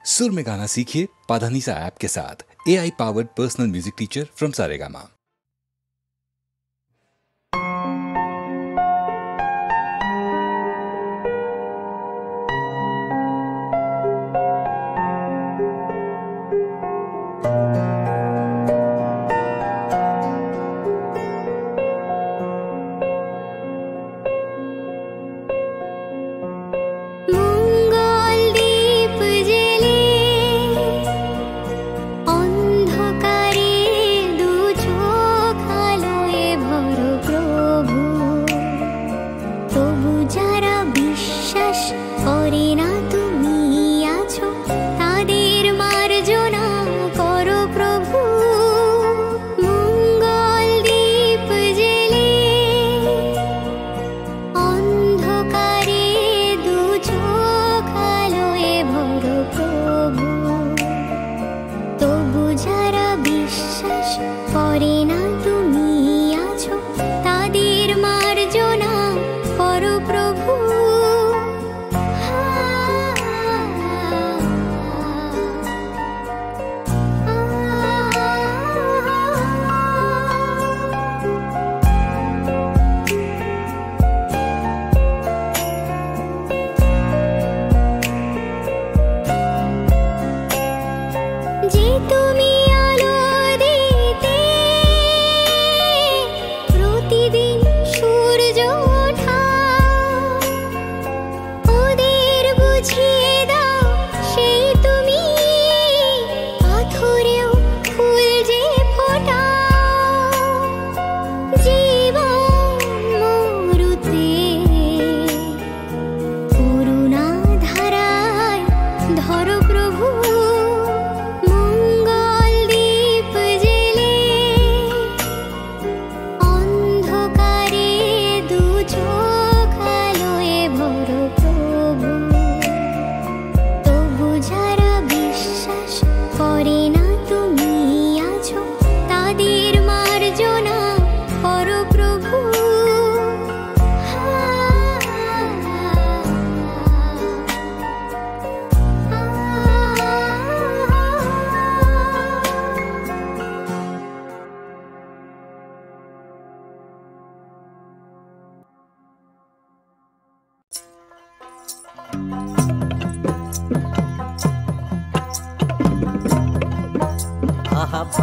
सुर में गाना सीखिए पाधानीसा ऐप के साथ। AI powered personal music teacher from Saregama.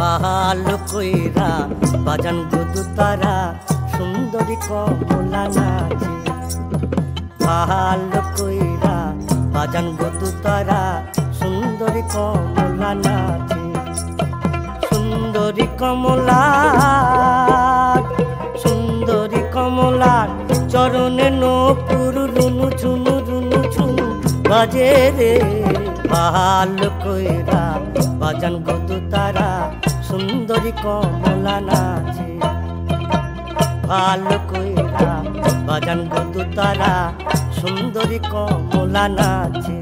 ভালো কইরা বাজান গুদু তারা সুন্দরী কমলা নাচে। ভালো কইরা বাজান গুদু তারা সুন্দরী কমলা নাচে। সুন্দরী কমলা সুন্দরী কমলা চরণে নপুর রুনু ঝুনু রুনু ঝুনু বাজে রে। ভালো কইরা বাজান গুদু তারা সুন্দরী কমলা নাচে। ভালো কইরা বাজান গুদু তারা সুন্দরী কমলা নাচে।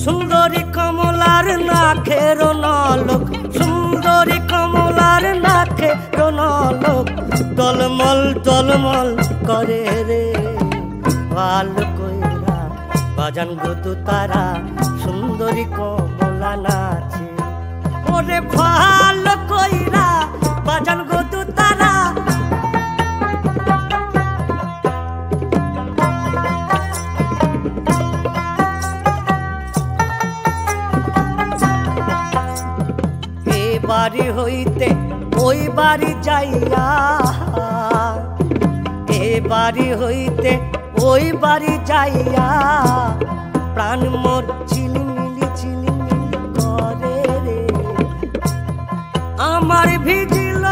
সুন্দরী কমলার নাখের নলক সুন্দরী কমলার নাখের নলক টলমল টলমল করে রে। ভালো কইরা বাজান গুদু তারা সুন্দরী কমলা নাচে। ওরে ভালো কইরা বাজান গুদু তারা এ বাড়ি হইতে ওই বাড়ি যাইয়া এ বাড়ি হইতে ওই বাড়ি যাইয়া প্রাণ মোর ঝিলিমিলি ঝিলিমিলি করে রে। আমার ভিজিল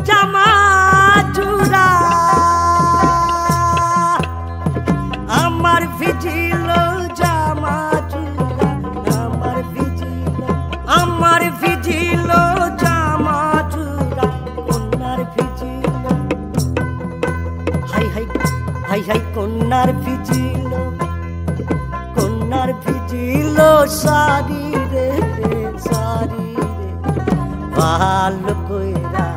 জামা চূড়া আমার ভিজিল জামা চূড়া আমার ভিজিল জামা চূড়া কন্যার vigil high high high high কন্যার ভিজিল সারি রে সারি রে। ভালো কইরা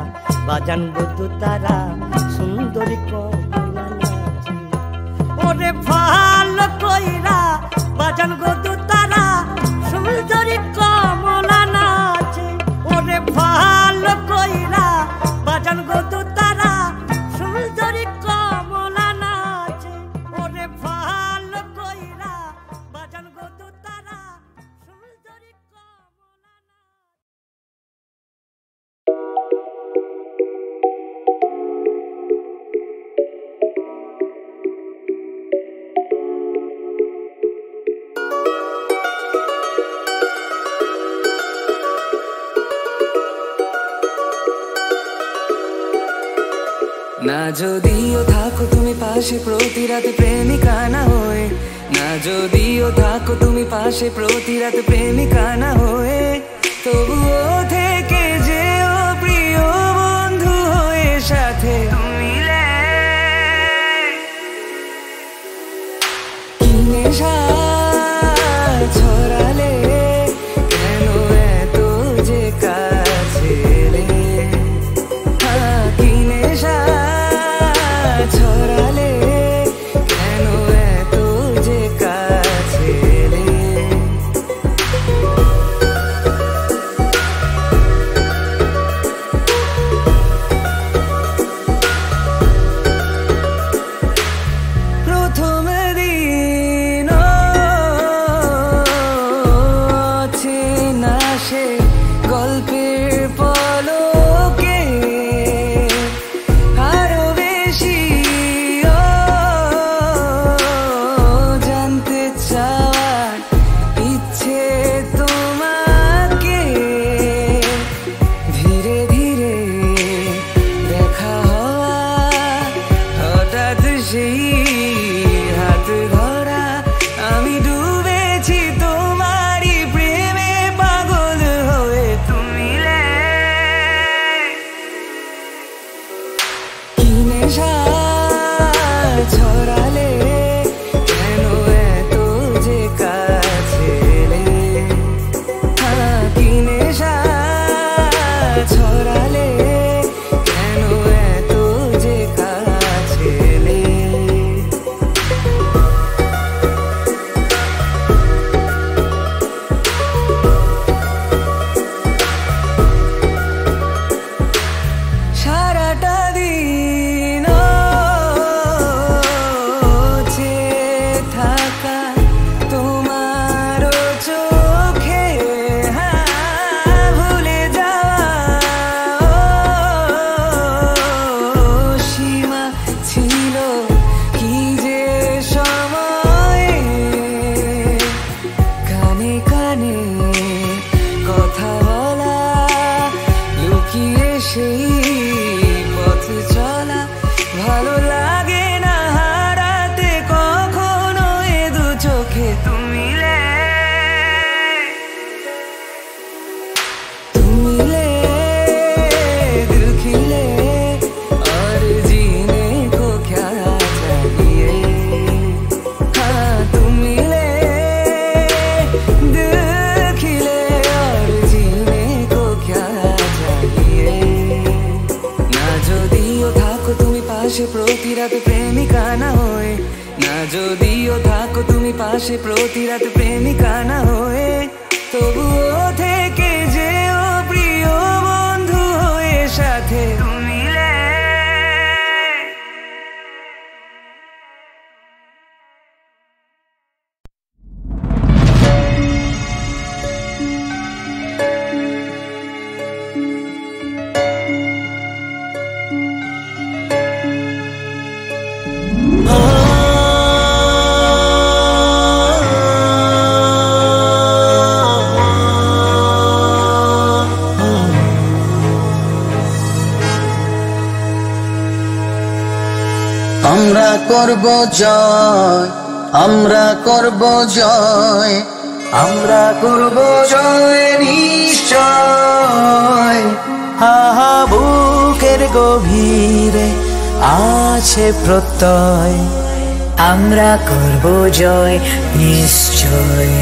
বাজান গুদু তারা সুন্দরী কমলা নাচে। না যদিও থাকো তুমি পাশে প্রতি রাতে প্রেমিকা না হয়ে, না যদিও থাকো তুমি পাশে প্রতি রাতে প্রেমিকা না হয়ে, তবুও থেকে যেও প্রিয় বন্ধু হয়ে সাথে তুমি কি নেশা ছড়ালে কেন এত যে কাছে এলে, কি নেশা ছড়ালে কেন এত যে কাছে এলে। প্রথম দিন চেনা সে গল্পের পলকে আরো বেশি জানতে চাওয়ার ইচ্ছে তোমাকে, ধীরে ধীরে দেখা হওয়া হঠাৎ সেই হাত ধরা, আমি ডুবেছি তোমারই প্রেমে পাগল হয়ে তুমি কি নেশা ছড়ালে কেন এত যে কাছে এলে, কি নেশা ছড়ালে কেন এত যে কাছে এলে। সারাটা দিন চেয়ে থাকা তোমার চোখে ভুলে যাওয়া সীমা ছিল কি যে সময়ে, কানে কানে কথা বলা লুকিয়ে সেই পথ চলা, ভালো লাগে না হারাতে কখনো এ দু চোখে তুমি दिल खिले और जीने को क्या चाहिए, हाँ तुम मिले दिल खिले और जीने को क्या चाहिए। না যদিও থাকো তুমি পাশে প্রতি রাতে প্রেমিকা না হয়ে, না যদিও থাকো তুমি পাশে প্রতি রাতে প্রেমিকা না হয়ে, তবুও থেকে যেও প্রিয় বন্ধু হয়ে সাথে তুমি আমরা করব জয়, আমরা করব জয়, আমরা করব জয় নিশ্চয়। আহা বুকের গভীরে আছে প্রত্যয়, আমরা করব জয় নিশ্চয়।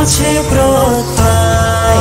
আছে প্রত্যয়,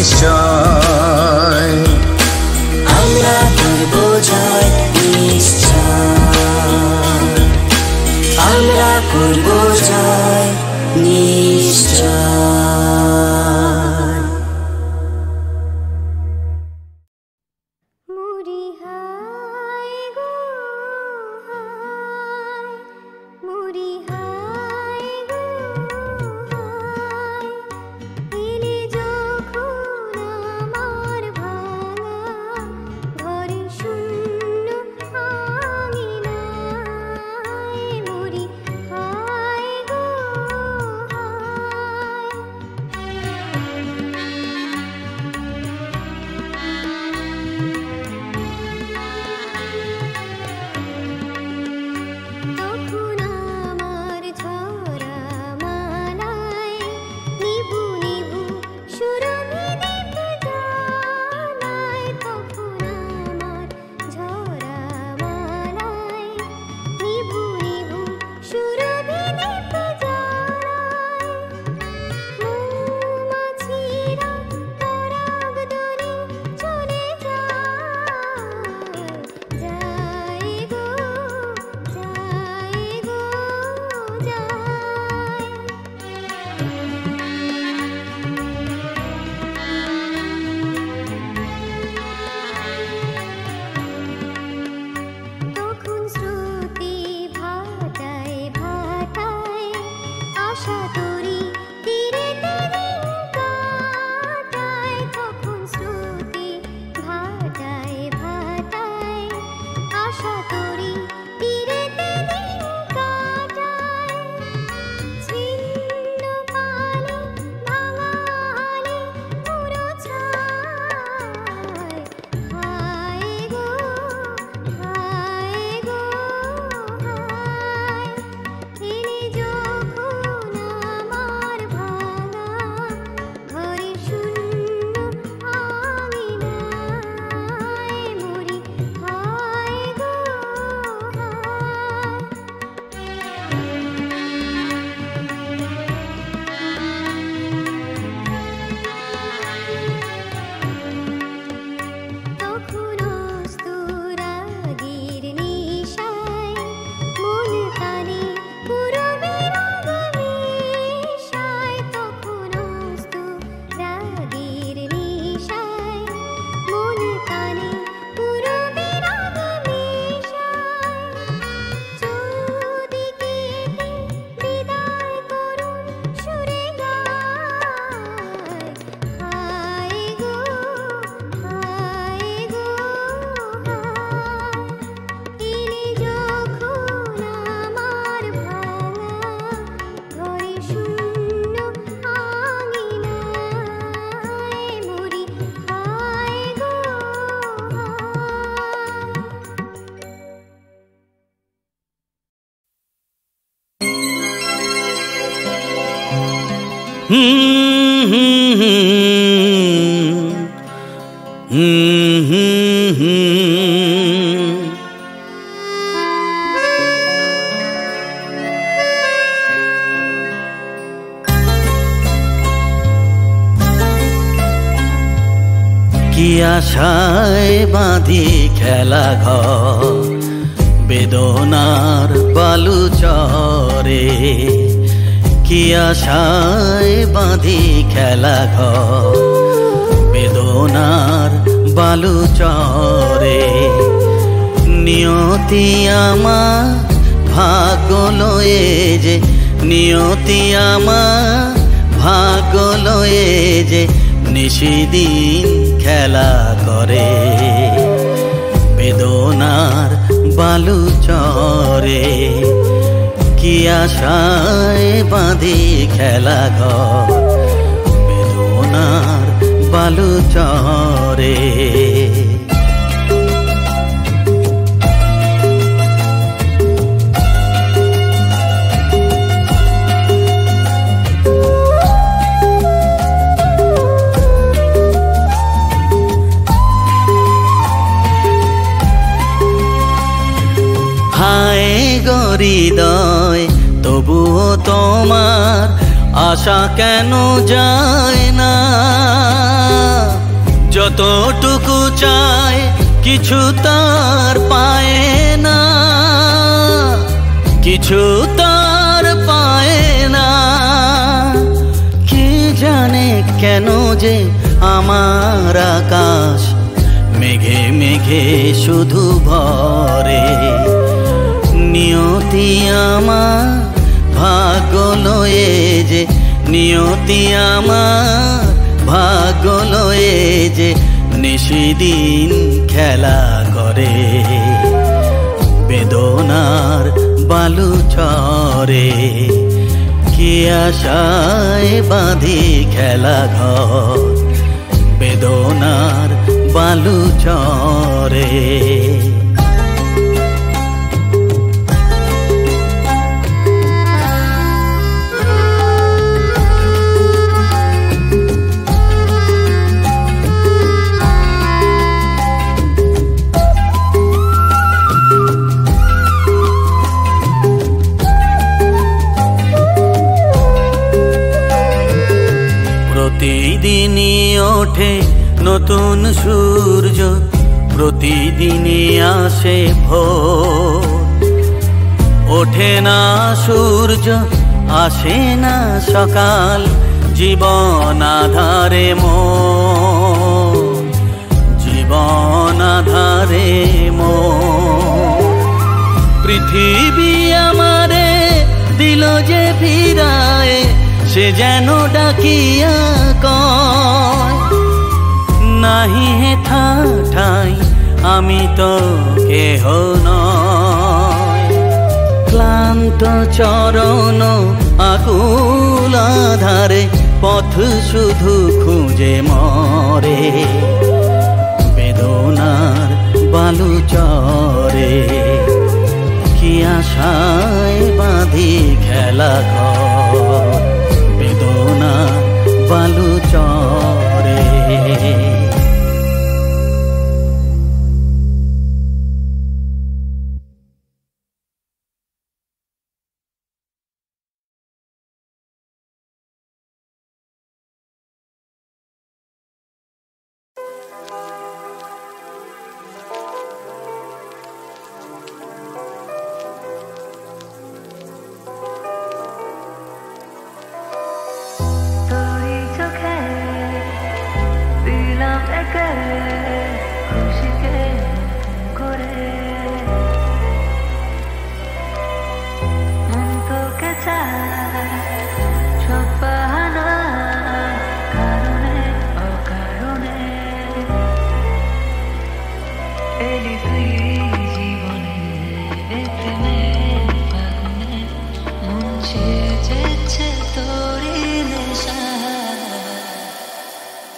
নিশ্চয় আমরা করব জয় নিশ্চয়, আমরা করব জয় নিশ্চয়। মুরি হায় গো হায়, মুরি হায় গো হায়, এলে যখন আমার ভাঙা ঘরে শূন্য আঙিনায়, মুরি হায় গো তখন আমার ঝরা মালায় নিভু নিভু সুরভি দীপ জ্বালায়, তখন আমার ঝরা মালায় নিভু নিভু সুরভি দীপ জ্বালায়, মৌমাছিরা পরাগ দলে চলে যায়, যায় গো যায় গো যায়। তখন শ্রুতি ভাটায় ভাটায় আশা তরি তীরে তীরে কাটায়, তখন শ্রুতি ভাটায় ভাটায় আশা তরি তীরে তীরে কাটায়, ছিন্ন পালে ভাঙা হালে পুরো ছায়, হায় গো হায় গো হায়, এলে যখন আমার ভাঙা ঘরে শূন্য আঙিনায়, মুরি হায় গো হায়। তখন অস্তুরাগীর নিশায় মন কানে পুরবে রাগ মিশায়, তখন অস্তুরাগীর নিশায় মন কানে পুরবে রাগ মিশায়, চৌদিকে বিদায় করুন সুরে গায়, হায় গো হায় গো হায়, এলে যখন আমার ভাঙা ঘরে শূন্য আঙিনায়, মুরি হায় গো হায়। কি আশায় বাঁধি খেলা ঘর বেদনার বালু চরে, কি আশায় বাঁধি খেলা ঘর বেদনার বালু চরে, নিয়তি আমার ভাগ্য লয়ে যে, নিয়তি আমার ভাগ্য লয়ে যে নিশিদিন খেলা করে, বেদনার বালু চরে, কি আশায় বাঁধি খেলা ঘর বেদনার বালু চরে। হায় গো হৃদয় তবুও তোমার আশা কেন যায় না, যতটুকু চায় কিছু তার পায় না, কিছু তার পায় না। কি জানে কেন যে আমার আকাশ মেঘে মেঘে শুধু ভরে। নিয়তি আমার ভাগ্য লয়ে যে, নিয়তি আমার ভাগ্য লয়ে যে নিশিদিন খেলা করে। বেদনার বালু চরে কি আশায় বাঁধি খেলা ঘর। বেদনার বালু চরে। প্রতিদিনই ওঠে নতুন সূর্য, প্রতিদিনই আসে ভোর। ওঠে না সূর্য আসে না সকাল, জীবন আধারে মন, জীবন আধারে মন। পৃথিবী আমারে দিল যে ফিরায়, সে যেন ডাকিয়া কয় নাহি হেথা ঠাই আমি তো কেহ নয়। ক্লান্ত চরণ আকুল আধারে পথ শুধু খুঁজে মরে। বেদনার বালু চরে কি আশায় বাঁধি খেলা ঘর। বেদনার বালু চরে।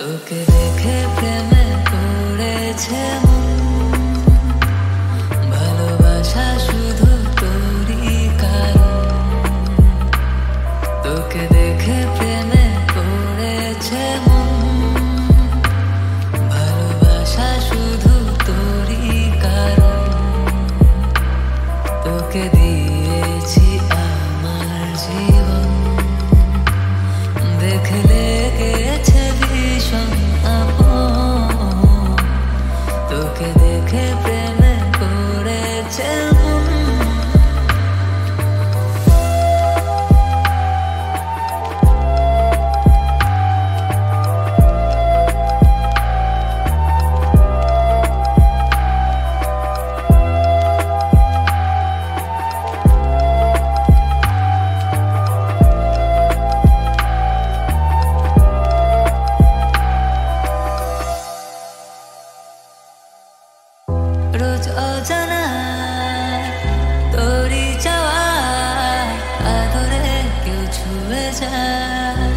তোকে দেখে প্রেমে পড়েছে মন, ভালোবাসা শুধু তোরই কারণ। তোকে দেখে প্রেমে পড়েছে মন, ভালোবাসা শুধু তোরই কারণ। তোকে দিয়েছি আমার জীবন, দেখলে গেছে ভীষণ আপন। তোকে দেখে প্রেমে পড়েছে মন। রোজ অজানা তোরই চাওয়া আদরে কেউ ছুঁয়ে যায়।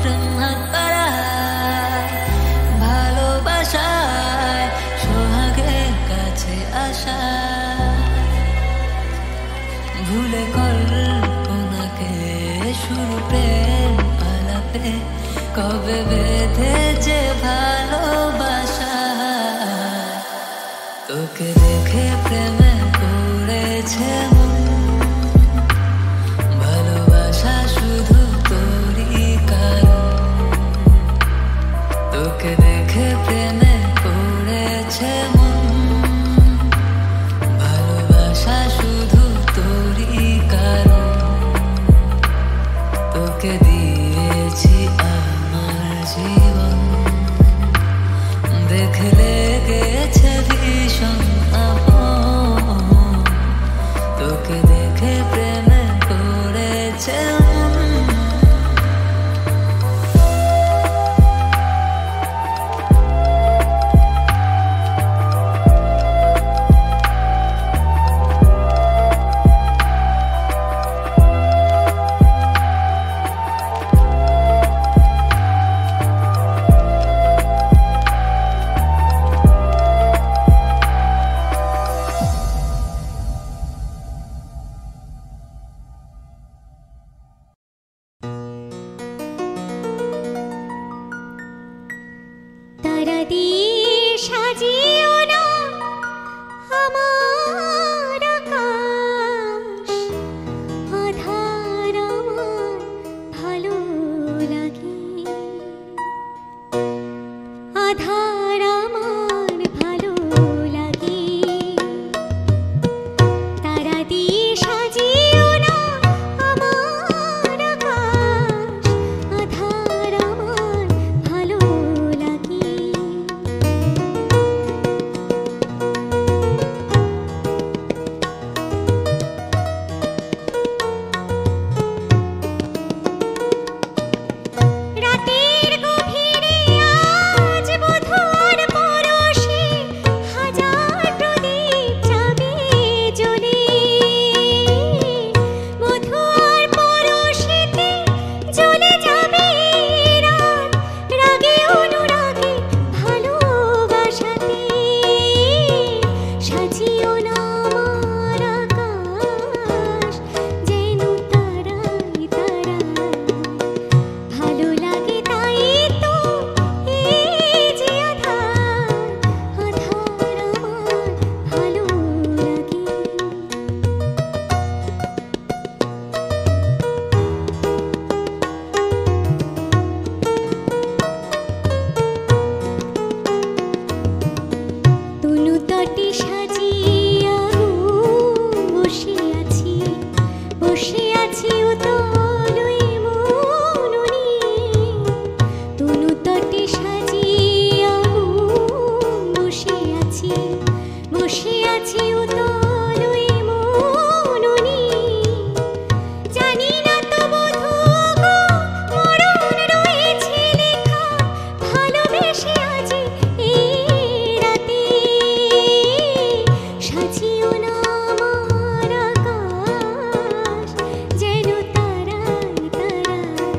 প্রেম হাত বাড়ায় ভালোবাসায়, সোহাগের কাছে আসা ভুলে কল্পনাকে শুরু প্রেম আলাপে কবে বেঁধেছে ভালোবাসা। তোকে দেখে প্রেমে পড়েছে মন, ভালোবাসা শুধু তোরই কারণ। দিয়ে সাজিও না আমার আকাশ, আধার আমার ভালো লাগে, আধার আমার ভালো লাগে। তারা দিয়ে সাজিও না আমার আকাশ, আধার আমার ভালো লাগে। রাতের গভীরে আজ বধূর পরশে হাজার প্রদীপ যাবে জ্বলে, বধূর পরশেতে জ্বলে যাবে রাত, রাগে অনুরাগে ভালোবাসাতে। সাজিও না আমার আকাশ, যেন তারায় তারায় ভালো লাগে, তাই তো এই যে আধার, আধার আমার ভালো লাগে। তনু তটে সাজিয়া বসে আছি, বসে আছি উতল ওই মন নিয়ে। তনু তটে সাজিয়া বসে আছি, বসে আছি উতল ওই মন নিয়ে। জানি না তো বধূ গো মরণ রয়েছে লেখা, ভালোবেসে আজি এই রাতে। সাজিও না আমার আকাশ, যেন তারায় তারায়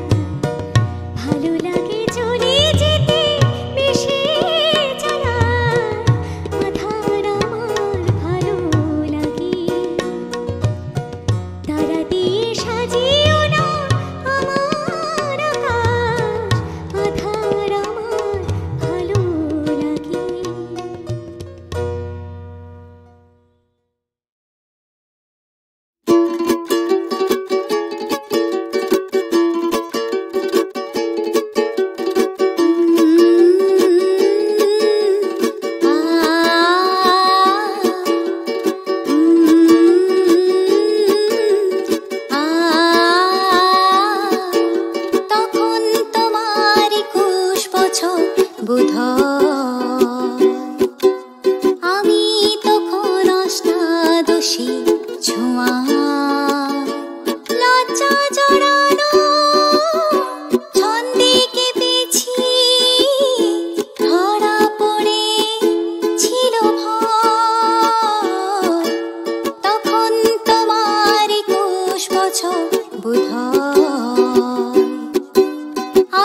ভালো লাগে চলে যেতে বেশি চালায়, আধার আমার ভালো লাগে। তারা দিয়ে সাজিও না আমার আকাশ, আধার আমার ভালো লাগে। তখন তোমার 21 বছর বোধহয়, আমি তখন অষ্টাদশী ছোঁয়া। লজ্জা জড়ানো ছন্দে কেঁপেছি, ধরা পড়ে ছিল ভয়। তখন তোমার 21 বছর বোধহয়,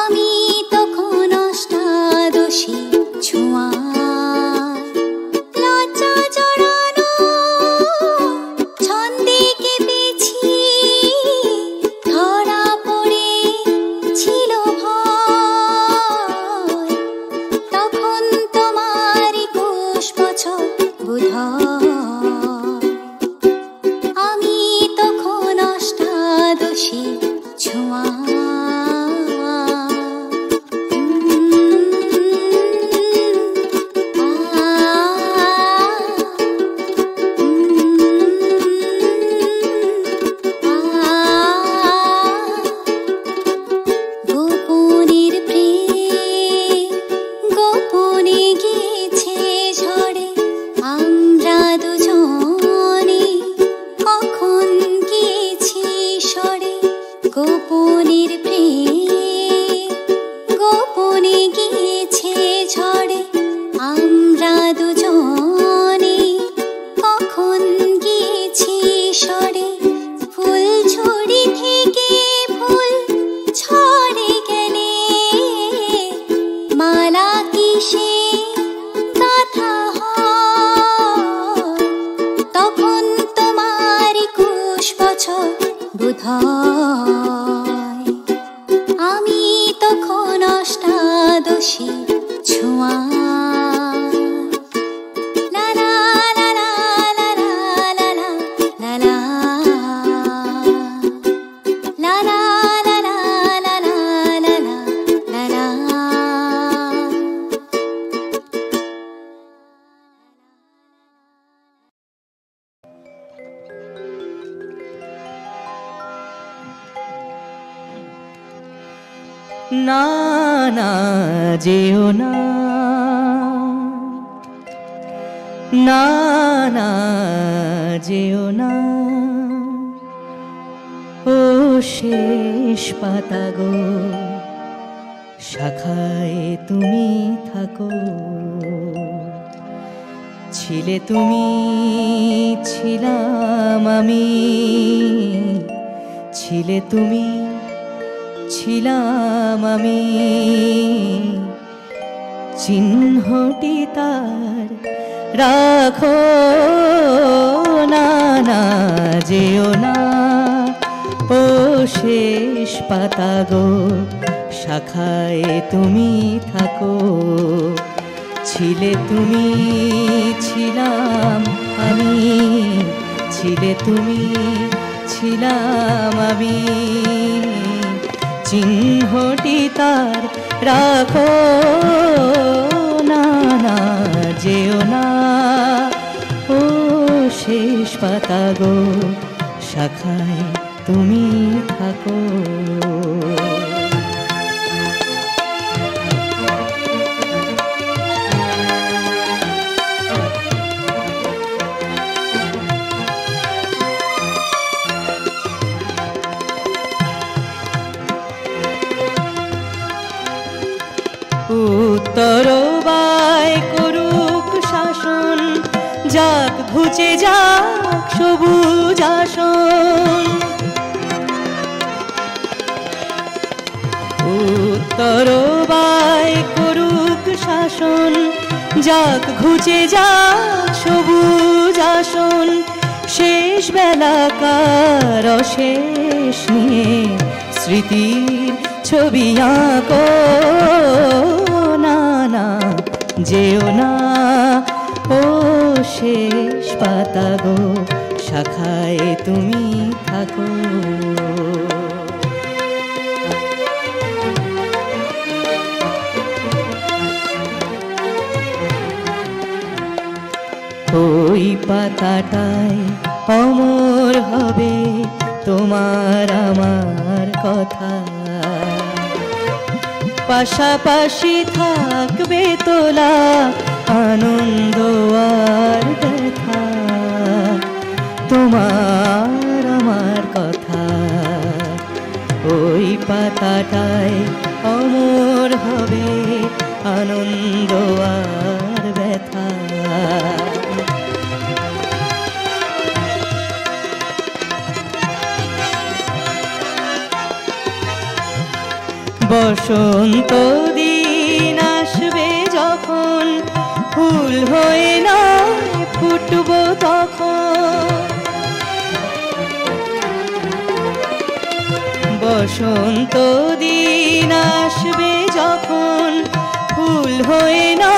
আমি তখন অষ্টাদশী ছোঁয়া। লজ্জা জড়ানো ছন্দে কেঁপেছি, ধরা পড়ে ছিল ভয়। তখন তোমার 21 বছর বোধহয়, আমি তখন অষ্টাদশী ছোঁয়া। গোপনের প্রেম গোপনে গিয়েছে ঝড়ে, আমরা দুজনে কখন গিয়েছি সরে। গোপনের প্রেম গোপনে গিয়েছে ঝড়ে, আমরা দুজনে কখন গিয়েছি সরে। ফুল ঝুড়ি থেকে ফুল ঝরে গেলে মালা কিসে গাঁথা হয়। তখন তোমার 21 বছর বোধহয়, আমি তখন অষ্টাদশী ছোঁয়া। না না যেও না, না না যেও না, ও শেষ পাতা গো শাখায় তুমি থাকো। ছিলে তুমি, ছিলাম আমি, ছিলে তুমি, ছিলাম আমি, চিহ্নটি তার রাখো না, না যেও না, ও শেষ পাতা গো শাখায় তুমি থাকো। ছিলে তুমি, ছিলাম আমি, ছিলে তুমি, ছিলাম আমি, চিহ্নটি তার রাখো না, না যেও না, ও শেষ পাতা গো শাখায় তুমি থাকো। উত্তর বায় করুক শাসন, যাক ঘুচে যাক সবুজ আসন। উত্তর বায় করুক শাসন, যাক ঘুচে যাক সবুজ আসন। শেষ বেলাকার অশেষ নিয়ে স্মৃতির ছবি আঁকো না, না যেও না, ও শেষ পাতা গো শাখায় তুমি থাকো। ওই পাতাটায় অমর হবে তোমার আমার কথা, পাশাপাশি থাকবে তোলা আনন্দ আর ব্যথা। তোমার আমার কথা ওই পাতাটায় অমর হবে আনন্দ আর ব্যথা। বসন্ত দিন আসবে যখন, ফুল হয়ে না ফুটব তখন। বসন্ত দিন আসবে যখন, ফুল হয়ে না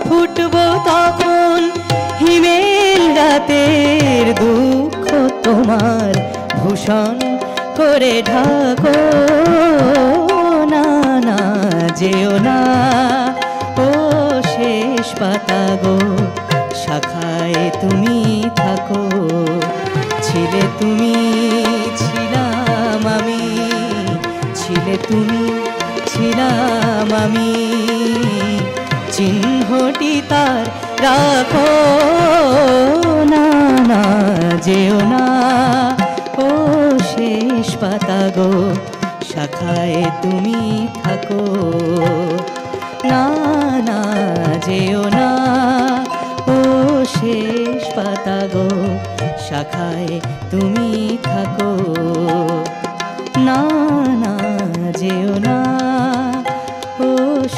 ফুটব তখন। হিমেল রাতের দুঃখ তোমার ভূষণ করে ঢাকো না, না যেও না, ও শেষ পাতা গো শাখায় তুমি থাকো। ছিলে তুমি, ছিলাম আমি, ছিলে তুমি, ছিলাম আমি, চিহ্নটি তার রাখো না, না যেও না, ও শেষ পাতা গো শাখায় তুমি থাকো। না না যেও না, ও শেষ পাতা গো শাখায় তুমি থাকো। না না যেও না, ও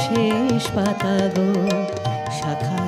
শেষ পাতা গো শাখায়